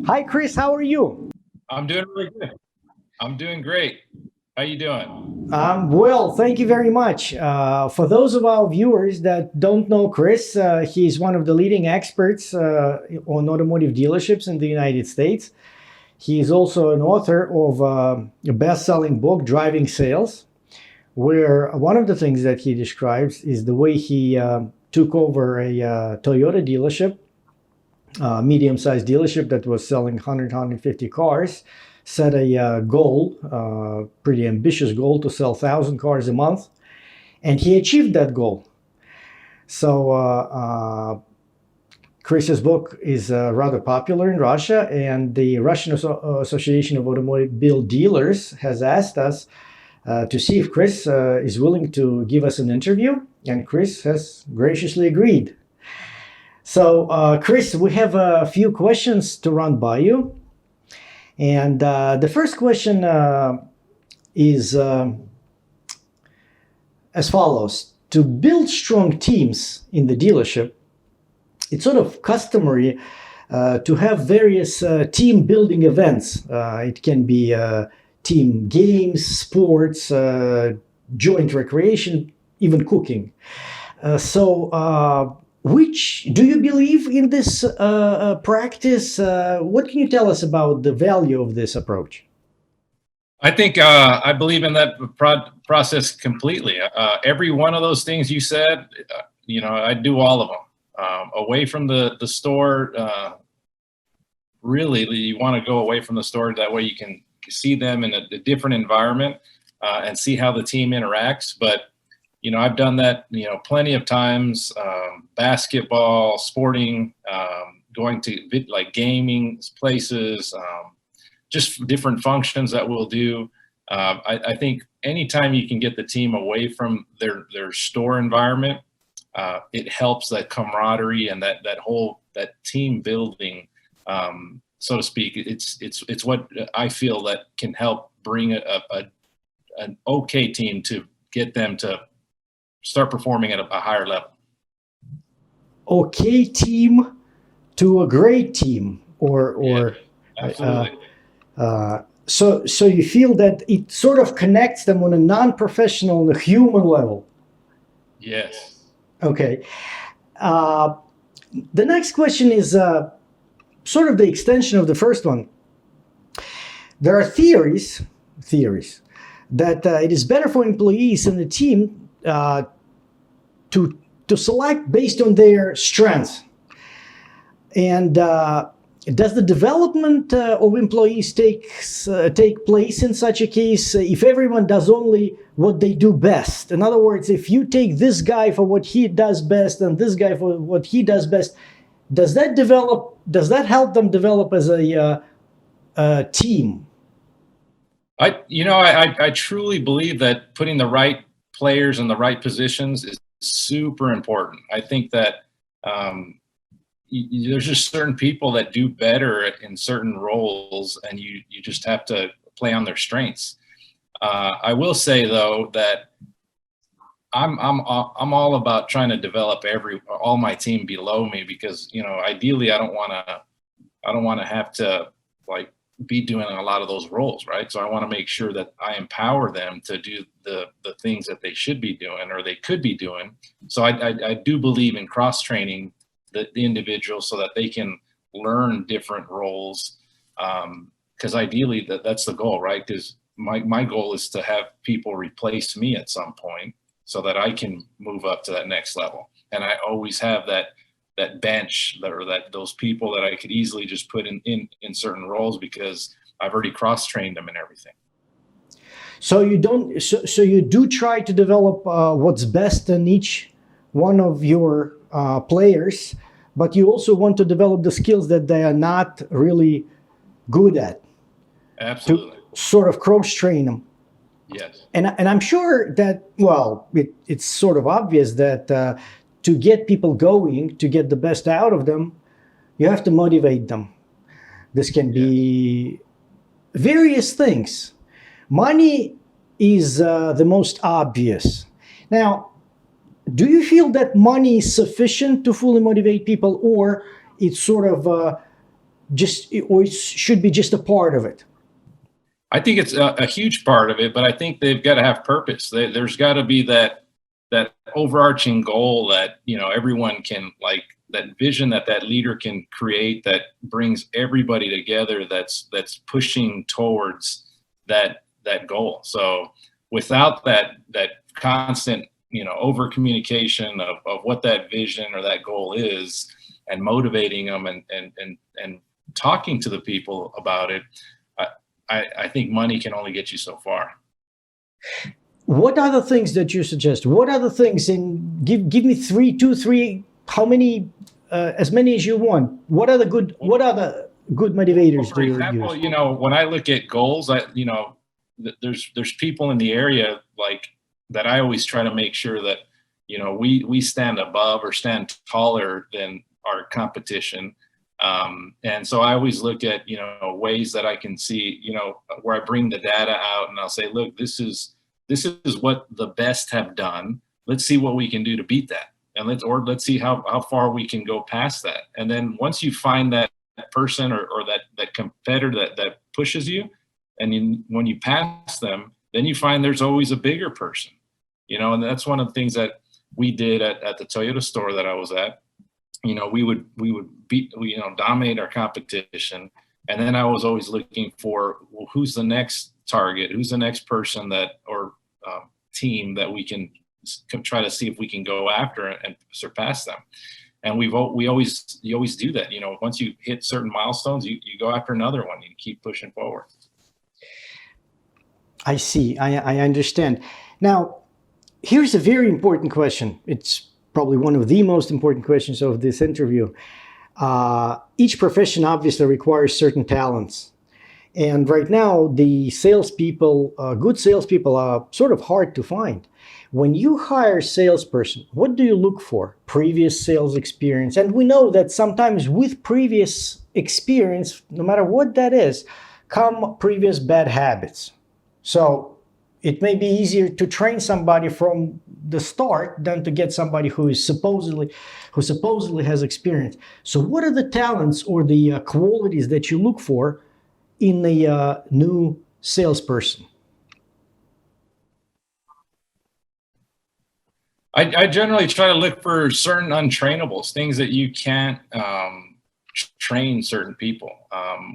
Hi, Chris. How are you? I'm doing really good. I'm doing great. How you doing? Well, thank you very much. For those of our viewers that don't know Chris, he's one of the leading experts on automotive dealerships in the United States. He is also an author of a best-selling book, Driving Sales, where one of the things that he describes is the way he took over a Toyota dealership, medium-sized dealership that was selling 100, cars, set a goal, pretty ambitious goal, to sell 1,000 cars a month, and he achieved that goal. So Chris's book is rather popular in Russia, and the Russian Association of Automobile Dealers has asked us to see if Chris is willing to give us an interview, and Chris has graciously agreed. So, Chris, we have a few questions to run by you. And the first question is as follows. To build strong teams in the dealership, it's sort of customary to have various team building events. It can be team games, sports, joint recreation, even cooking. Which do you believe in this practice? What can you tell us about the value of this approach? I think I believe in that process completely. Every one of those things you said, I do all of them. Away from the store, really, you want to go away from the store. That way you can see them in a different environment and see how the team interacts. But I've done that, plenty of times, basketball, sporting, going to like gaming places, just different functions that we'll do. I think anytime you can get the team away from their store environment, it helps that camaraderie and that team building, so to speak. It's what I feel that can help bring an okay team to get them to start performing at a higher level. Okay team to a great team, or yeah, absolutely. So you feel that it sort of connects them on a non-professional, a human level. Yes. Okay. The next question is sort of the extension of the first one. There are theories that it is better for employees and the team to select based on their strengths. And does the development of employees take place in such a case if everyone does only what they do best? In other words, if you take this guy for what he does best and this guy for what he does best, does that help them develop as a team? I truly believe that putting the right players in the right positions is super important. I think that there's just certain people that do better in certain roles, and you just have to play on their strengths. I will say though that I'm all about trying to develop all my team below me, because ideally I don't want to have to like be doing a lot of those roles, right? So I want to make sure that I empower them to do the things that they should be doing or they could be doing. So I do believe in cross training the individual so that they can learn different roles, because ideally that's the goal, right? Because my goal is to have people replace me at some point so that I can move up to that next level. And I always have that bench or those people that I could easily just put in certain roles because I've already cross-trained them and everything. So you do try to develop what's best in each one of your players, but you also want to develop the skills that they are not really good at. Absolutely. To sort of cross-train them. Yes. And I'm sure that, well, it's sort of obvious that to get people going, to get the best out of them, you have to motivate them. This can be various things. Money is the most obvious. Now, do you feel that money is sufficient to fully motivate people, or it's sort of or it should be just a part of it? I think it's a huge part of it, but I think they've got to have purpose. There's got to be that overarching goal that, you know, everyone can, like, that vision that leader can create that brings everybody together, that's pushing towards that goal. So without that constant, you know, over communication of what that vision or that goal is, and motivating them and talking to the people about it, I think money can only get you so far. What are the things that you suggest? What are the things, and give me two, three, how many, as many as you want. What are the good motivators For do you example, use? you know, when I look at goals, you know, there's people in the area, like, that I always try to make sure that, you know, we stand above or stand taller than our competition. And so I always look at, you know, ways that I can see, you know, where I bring the data out and I'll say, look, this is what the best have done. Let's see what we can do to beat that. And let's see how far we can go past that. And then once you find that person or that competitor that pushes you, and when you pass them, then you find there's always a bigger person, you know. And that's one of the things that we did at the Toyota store that I was at. You know, we would you know, dominate our competition. And then I was always looking for, well, who's the next target? Who's the next person or team that we can try to see if we can go after and surpass them. And you always do that. You know, once you hit certain milestones, you go after another one. You keep pushing forward. I see. I understand. Now, here's a very important question. It's probably one of the most important questions of this interview. Each profession obviously requires certain talents. And right now, the salespeople, good salespeople, are sort of hard to find. When you hire a salesperson, what do you look for? Previous sales experience. And we know that sometimes with previous experience, no matter what that is, come previous bad habits. So it may be easier to train somebody from the start than to get somebody who supposedly has experience. So what are the talents or the qualities that you look for in a new salesperson? I generally try to look for certain untrainables, things that you can't train certain people.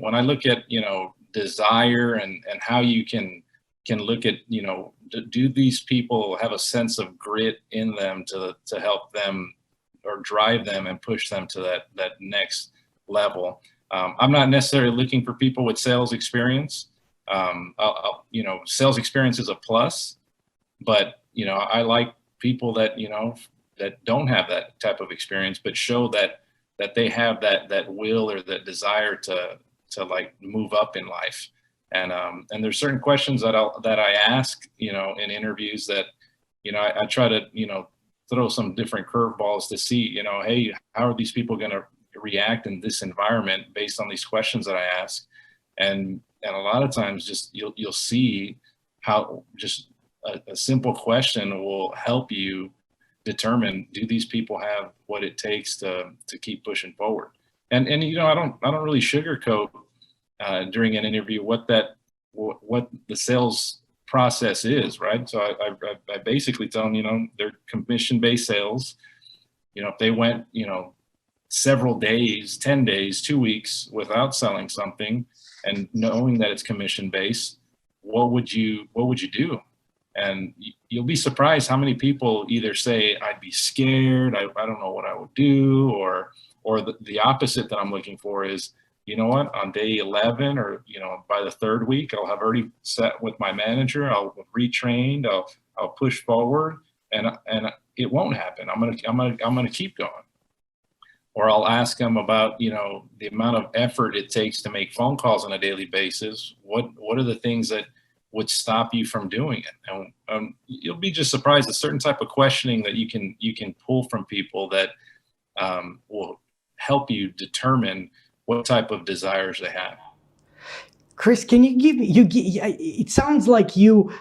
When I look at, you know, desire and how you can look at, you know, do these people have a sense of grit in them to help them or drive them and push them to that next level. I'm not necessarily looking for people with sales experience. You know, sales experience is a plus, but, you know, I like people that, you know, that don't have that type of experience, but show that they have that will or that desire to like move up in life. And there's certain questions that I ask, you know, in interviews that, you know, I try to, you know, throw some different curveballs to see, you know, hey, how are these people going to react in this environment based on these questions that I ask? And a lot of times, just you'll see how just a simple question will help you determine, do these people have what it takes to keep pushing forward? And you know, I don't really sugarcoat during an interview what the sales process is, right? So I basically tell them, you know, they're commission-based sales. You know, if they went, you know, several days, 10 days, 2 weeks without selling something and knowing that it's commission-based, what would you do? And you'll be surprised how many people either say, I'd be scared, I don't know what I would do, or the opposite that I'm looking for is, you know what, on day 11 or, you know, by the third week, I'll have already set with my manager, I'll retrained, I'll push forward, and it won't happen. I'm gonna keep going. Or I'll ask them about, you know, the amount of effort it takes to make phone calls on a daily basis. What are the things that would stop you from doing it? And you'll be just surprised at certain type of questioning that you can pull from people that will help you determine what type of desires they have. Chris, can you give me, it sounds like you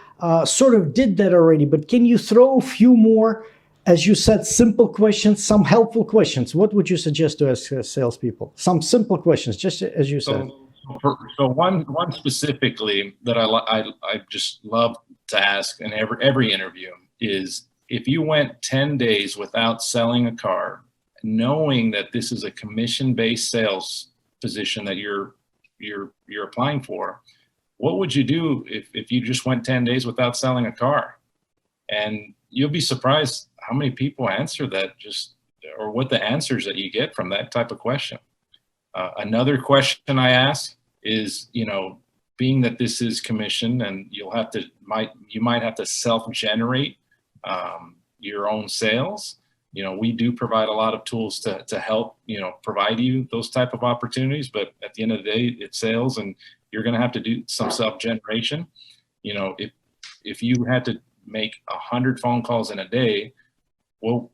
sort of did that already, but can you throw a few more as you said, simple questions, some helpful questions. What would you suggest to ask salespeople? Some simple questions, just as you said. So one specifically that I just love to ask in every interview is, if you went 10 days without selling a car, knowing that this is a commission-based sales position that you're applying for, what would you do if you just went 10 days without selling a car? And you'll be surprised how many people answer that, or what the answers that you get from that type of question. Another question I ask is, being that this is commission and you might have to self-generate your own sales. We do provide a lot of tools to help, provide you those type of opportunities, but at the end of the day, it's sales and you're going to have to do some self-generation. If you had to make 100 phone calls in a day, well,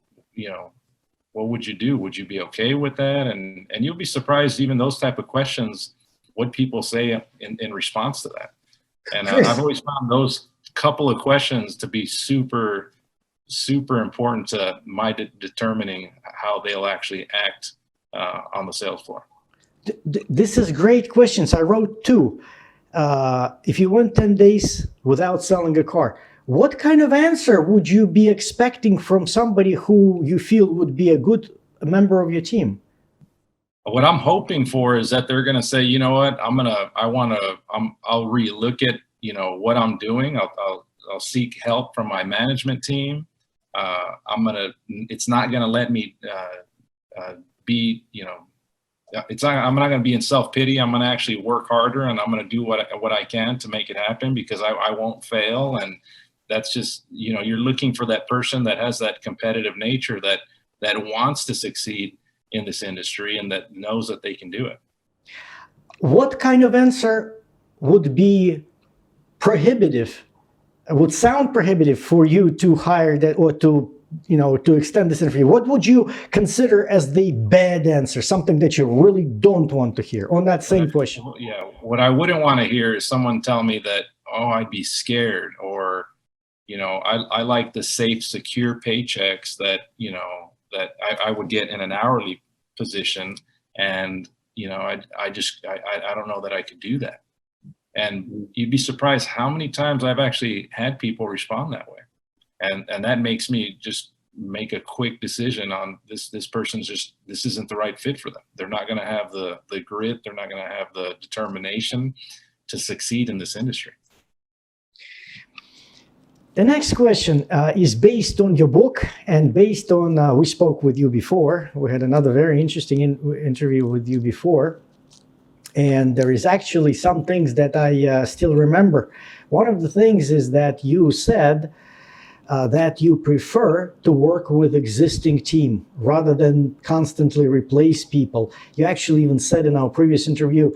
what would you do? Would you be okay with that? And you'll be surprised, even those type of questions, what people say in response to that. And I've always found those couple of questions to be super important to my determining how they'll actually act on the sales floor. This is great questions. I wrote 2. If you went 10 days without selling a car, what kind of answer would you be expecting from somebody who you feel would be a good member of your team? What I'm hoping for is that they're going to say, you know what, I'll relook at, what I'm doing. I'll seek help from my management team. I'm not going to let me be, I'm not going to be in self-pity. I'm going to actually work harder, and I'm going to do what I can to make it happen, because I won't fail. And that's just, you're looking for that person that has that competitive nature, that wants to succeed in this industry and that knows that they can do it. What kind of answer would be prohibitive, would sound prohibitive for you to hire that, or to extend this interview? What would you consider as the bad answer, something that you really don't want to hear on that same question? Yeah, what I wouldn't want to hear is someone tell me that, oh, I'd be scared, or, I like the safe, secure paychecks that, that I would get in an hourly position. And, I don't know that I could do that. And you'd be surprised how many times I've actually had people respond that way. And that makes me just make a quick decision on this person's this isn't the right fit for them. They're not going to have the grit. They're not going to have the determination to succeed in this industry. The next question is based on your book and based on, we spoke with you before. We had another very interesting interview with you before. And there is actually some things that I still remember. One of the things is that you said that you prefer to work with existing team rather than constantly replace people. You actually even said in our previous interview,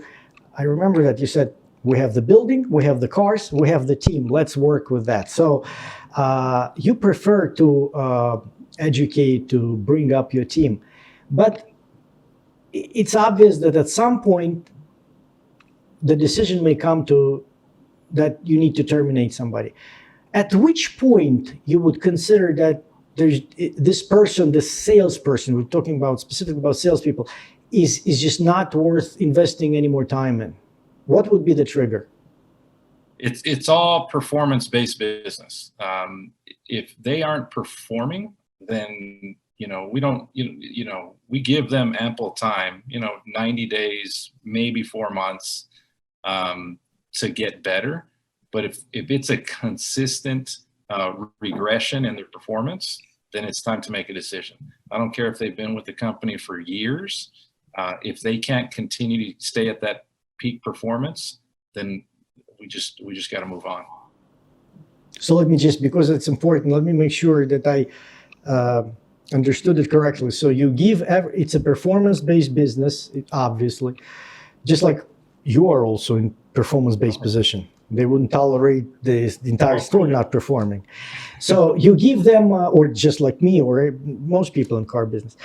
I remember that you said, we have the building, we have the cars, we have the team. Let's work with that. So you prefer to educate, to bring up your team. But it's obvious that at some point, the decision may come to that you need to terminate somebody. At which point you would consider that there's this person, this salesperson, we're talking about specifically about salespeople, is just not worth investing any more time in? What would be the trigger? It's all performance-based business. If they aren't performing, then we don't, we give them ample time, 90 days, maybe 4 months, to get better. But if it's a consistent regression in their performance, then it's time to make a decision. I don't care if they've been with the company for years. If they can't continue to stay at that peak performance, then we just got to move on. So let me just, because it's important, let me make sure that I understood it correctly. So you give, it's a performance-based business, obviously, just like you are also in performance-based position. They wouldn't tolerate the entire store not performing. So you give them, or just like me, or most people in car business.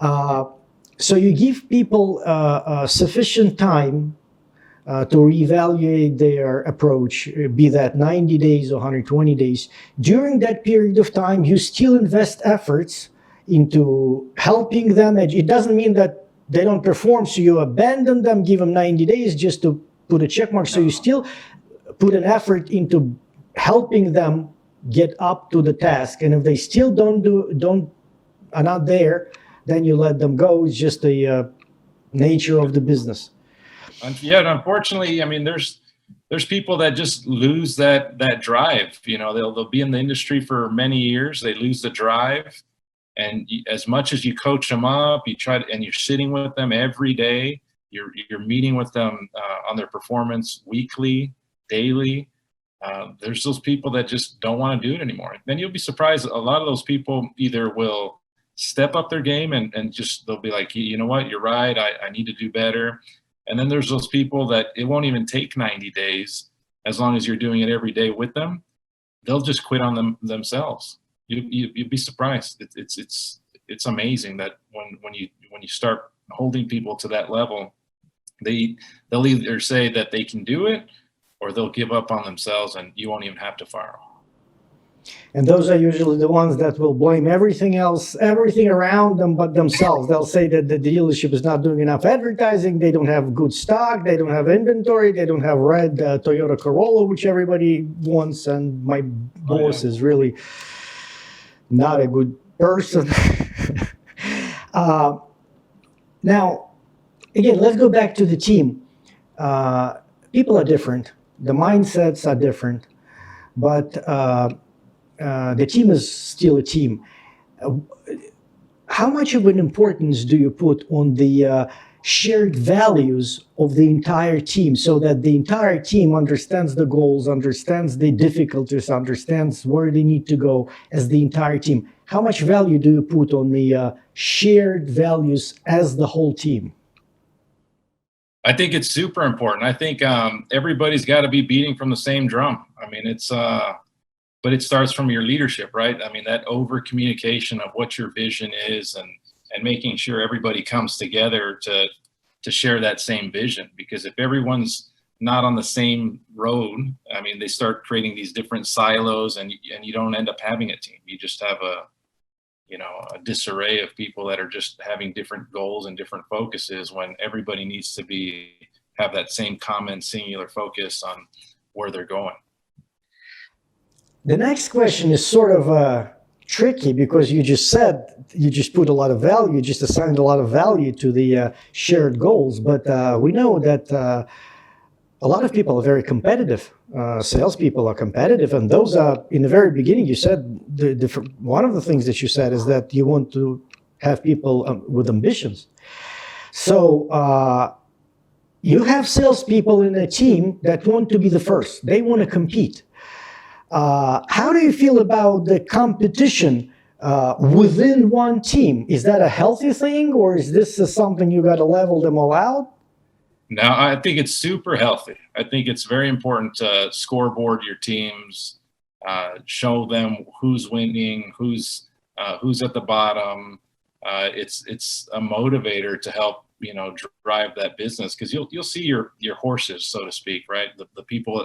So you give people sufficient time to reevaluate their approach, be that 90 days or 120 days. During that period of time, you still invest efforts into helping them. It doesn't mean that they don't perform, so you abandon them, give them 90 days just to put a check mark. So you still put an effort into helping them get up to the task. And if they still are not there, then you let them go. It's just the nature of the business. Yeah, unfortunately, I mean, there's people that just lose that drive. You know, they'll be in the industry for many years. They lose the drive, and as much as you coach them up, and you're sitting with them every day. You're meeting with them on their performance weekly, daily. There's those people that just don't want to do it anymore. Then you'll be surprised. A lot of those people either will step up their game and just they'll be like, you know what, you're right. I need to do better. And then there's those people that it won't even take 90 days as long as you're doing it every day with them. They'll just quit on themselves. You'd be surprised. It's amazing that when you start holding people to that level, they'll either say that they can do it or they'll give up on themselves, and you won't even have to fire them. And those are usually the ones that will blame everything else, everything around them but themselves. They'll say that the dealership is not doing enough advertising, they don't have good stock, they don't have inventory, they don't have red Toyota Corolla, which everybody wants, and my boss is really not a good person. Now, again, let's go back to the team. People are different. The mindsets are different. But the team is still a team. How much of an importance do you put on the shared values of the entire team so that the entire team understands the goals, understands the difficulties, understands where they need to go as the entire team? How much value do you put on the shared values as the whole team? I think it's super important. I think everybody's got to be beating from the same drum. I mean, but it starts from your leadership, right? I mean, that over communication of what your vision is and making sure everybody comes together to share that same vision. Because if everyone's not on the same road, I mean, they start creating these different silos and you don't end up having a team. You just have a disarray of people that are just having different goals and different focuses when everybody needs to have that same common singular focus on where they're going. The next question is sort of tricky because you just put a lot of value, you just assigned a lot of value to the shared goals. But we know that a lot of people are very competitive. Salespeople are competitive, and those are, in the very beginning, you said, one of the things that you said is that you want to have people with ambitions. So you have salespeople in a team that want to be the first. They want to compete. How do you feel about the competition within one team? Is that a healthy thing, or is this something you got to level them all out? No, I think it's super healthy. I think it's very important to scoreboard your teams, show them who's winning, who's at the bottom. It's a motivator to help drive that business, because you'll see your horses, so to speak, right? The people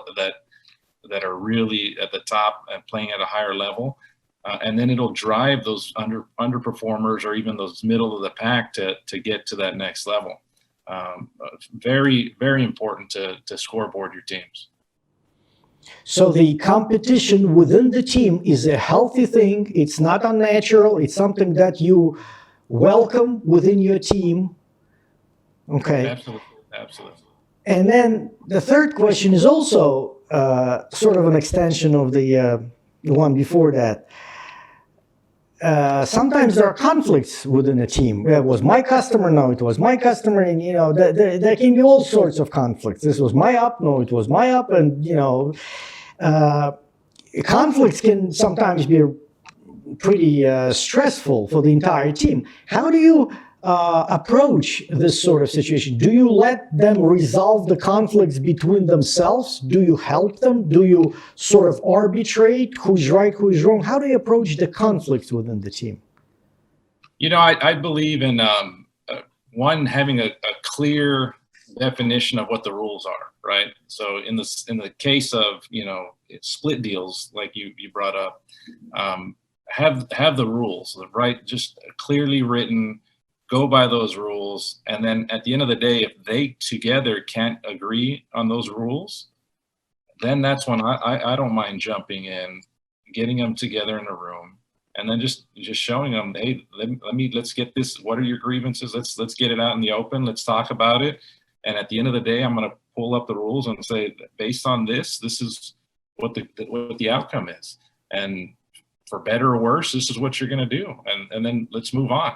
that are really at the top and playing at a higher level, and then it'll drive those underperformers or even those middle of the pack to get to that next level. Very, very important to scoreboard your teams. So the competition within the team is a healthy thing. It's not unnatural. It's something that you welcome within your team. Okay. Absolutely. And then the third question is also sort of an extension of the one before that. Sometimes there are conflicts within a team. It was my customer, no, it was my customer, and there can be all sorts of conflicts. This was my up, no, it was my up, and conflicts can sometimes be pretty stressful for the entire team. How do you approach this sort of situation? Do you let them resolve the conflicts between themselves? Do you help them? Do you sort of arbitrate who's right, who's wrong? How do you approach the conflicts within the team? I believe in having a clear definition of what the rules are, right? So in the case of, split deals, like you brought up, have the rules, right? Just clearly written, go by those rules. And then at the end of the day, if they together can't agree on those rules, then that's when I don't mind jumping in, getting them together in a room, and then just showing them, hey, let's get this. What are your grievances? Let's get it out in the open. Let's talk about it. And at the end of the day, I'm going to pull up the rules and say, based on this is what the outcome is. And for better or worse, this is what you're going to do. And then let's move on.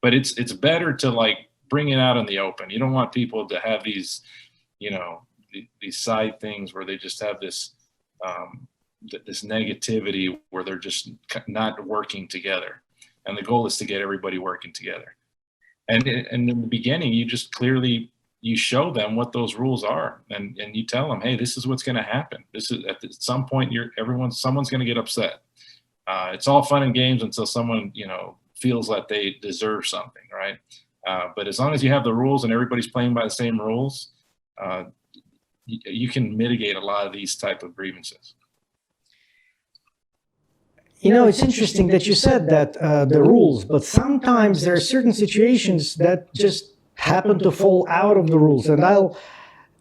But it's better to like bring it out in the open. You don't want people to have these, these side things where they just have this negativity where they're just not working together. And the goal is to get everybody working together. And in the beginning, you just clearly, you show them what those rules are, and you tell them, hey, this is what's going to happen. This is at some point, someone's going to get upset. It's all fun and games until someone, feels that they deserve something, right? But as long as you have the rules and everybody's playing by the same rules, you can mitigate a lot of these type of grievances. It's interesting that you said that the rules, but sometimes there are certain situations that just happen to fall out of the rules. And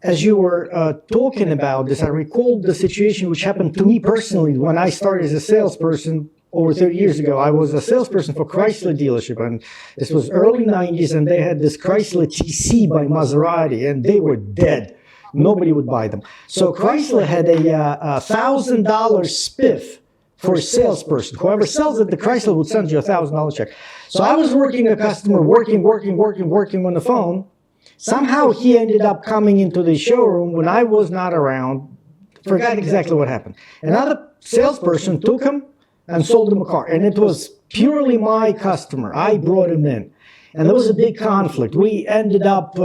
as you were talking about this, I recalled the situation which happened to me personally when I started as a salesperson over 30 years ago. I was a salesperson for Chrysler dealership, and this was early 90s, and they had this Chrysler TC by Maserati, and they were dead. Nobody would buy them. So Chrysler had a $1,000 spiff for a salesperson. Whoever sells it, the Chrysler would send you a $1,000 check. So I was working a customer, working on the phone. Somehow he ended up coming into the showroom when I was not around. Forgot exactly what happened. Another salesperson took him and sold him a car. And it was purely my customer. I brought him in. And there was a big conflict. We ended up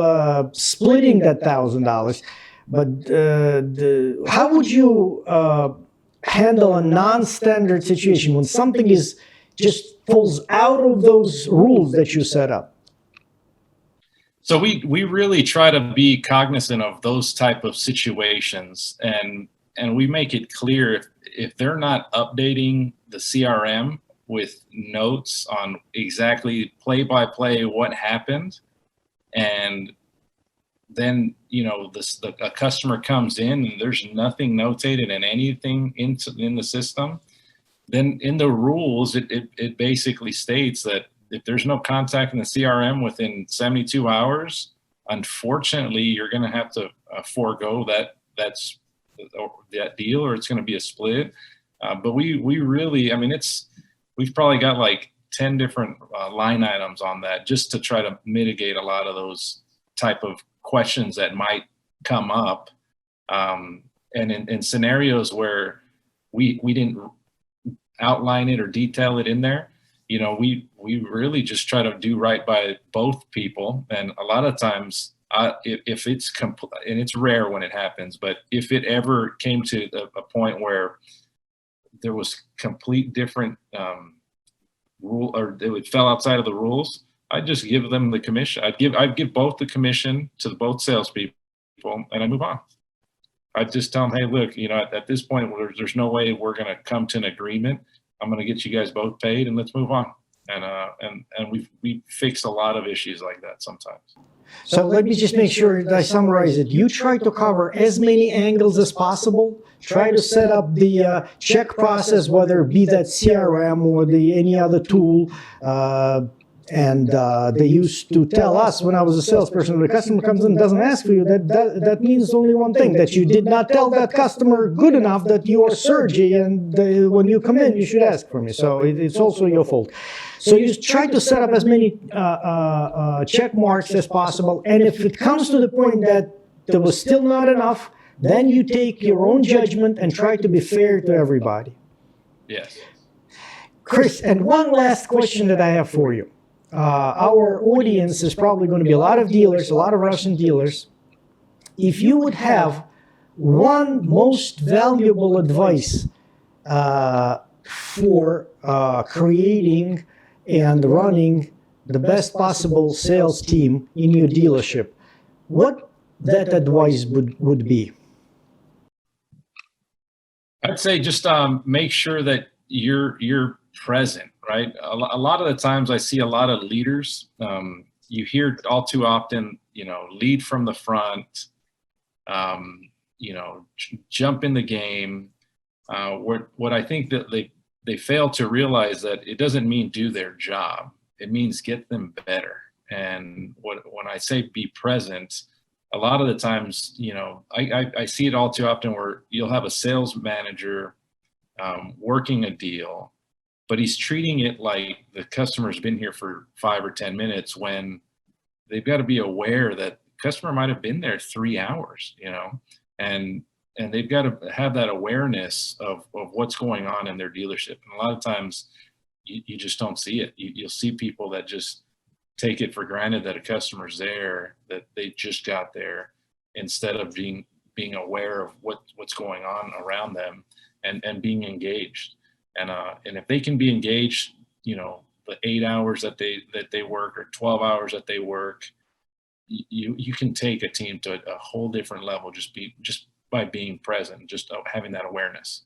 splitting that $1,000. But how would you handle a non-standard situation when something just falls out of those rules that you set up? So we really try to be cognizant of those type of situations, and we make it clear if they're not updating the CRM with notes on exactly play by play what happened, and then a customer comes in and there's nothing notated and anything in the system, then in the rules it basically states that if there's no contact in the CRM within 72 hours, unfortunately you're going to have to forego that deal, or it's going to be a split. But we really, we've probably got like 10 different line items on that just to try to mitigate a lot of those type of questions that might come up. And in scenarios where we didn't outline it or detail it in there, we really just try to do right by both people. And a lot of times, if it's and it's rare when it happens, but if it ever came to a point where there was complete different rule, or it fell outside of the rules, I'd just give them the commission. I'd give both the commission to both salespeople, and I move on. I'd just tell them, hey, look, at this point, there's no way we're going to come to an agreement. I'm going to get you guys both paid, and let's move on. And we fixed a lot of issues like that sometimes. So let me just make sure that I summarize it. You try to cover as many angles as possible. Try to set up the check process, whether it be that CRM or any other tool. And they used to tell us when I was a salesperson, when a customer comes in and doesn't ask for you, that means only one thing, that you did not tell that customer good enough that you are Sergey, and when you come in, you should ask for me. So it's also your fault. So you try to set up as many check marks as possible. And if it comes to the point that there was still not enough, then you take your own judgment and try to be fair to everybody. Yes. Chris, and one last question that I have for you. Our audience is probably going to be a lot of dealers, a lot of Russian dealers. If you would have one most valuable advice for creating and running the best possible sales team in your dealership, what that advice would be? I'd say just make sure that you're present, right? A lot of the times I see a lot of leaders, you hear all too often, lead from the front, jump in the game. What I think that they fail to realize that it doesn't mean do their job. It means get them better. And when I say be present, a lot of the times, I see it all too often where you'll have a sales manager working a deal, but he's treating it like the customer's been here for 5 or 10 minutes when they've got to be aware that the customer might have been there 3 hours, and they've got to have that awareness of what's going on in their dealership. And a lot of times you just don't see it. You'll see people that just take it for granted that a customer's there, that they just got there, instead of being aware of what's going on around them and being engaged. And if they can be engaged, the 8 hours that they work or 12 hours that they work, you can take a team to a whole different level just by being present, just having that awareness.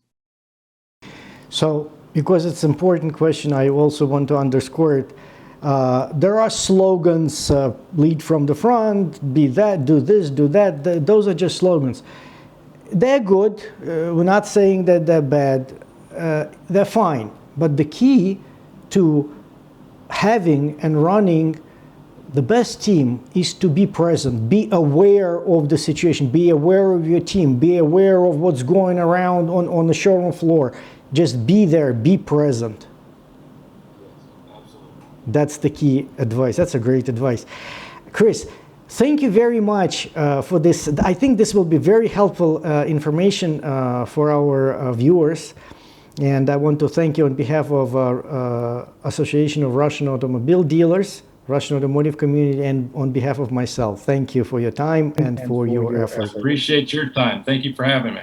So, because it's an important question, I also want to underscore it. There are slogans, lead from the front, be that, do this, do that. Those are just slogans. They're good. We're not saying that they're bad. They're fine. But the key to having and running the best team is to be present, be aware of the situation, be aware of your team, be aware of what's going around on the showroom floor. Just be there, be present. That's the key advice. That's a great advice. Chris, thank you very much for this. I think this will be very helpful information for our viewers. And I want to thank you on behalf of Association of Russian Automobile Dealers, Russian Automotive Community, and on behalf of myself. Thank you for your time and for your effort. Appreciate your time. Thank you for having me.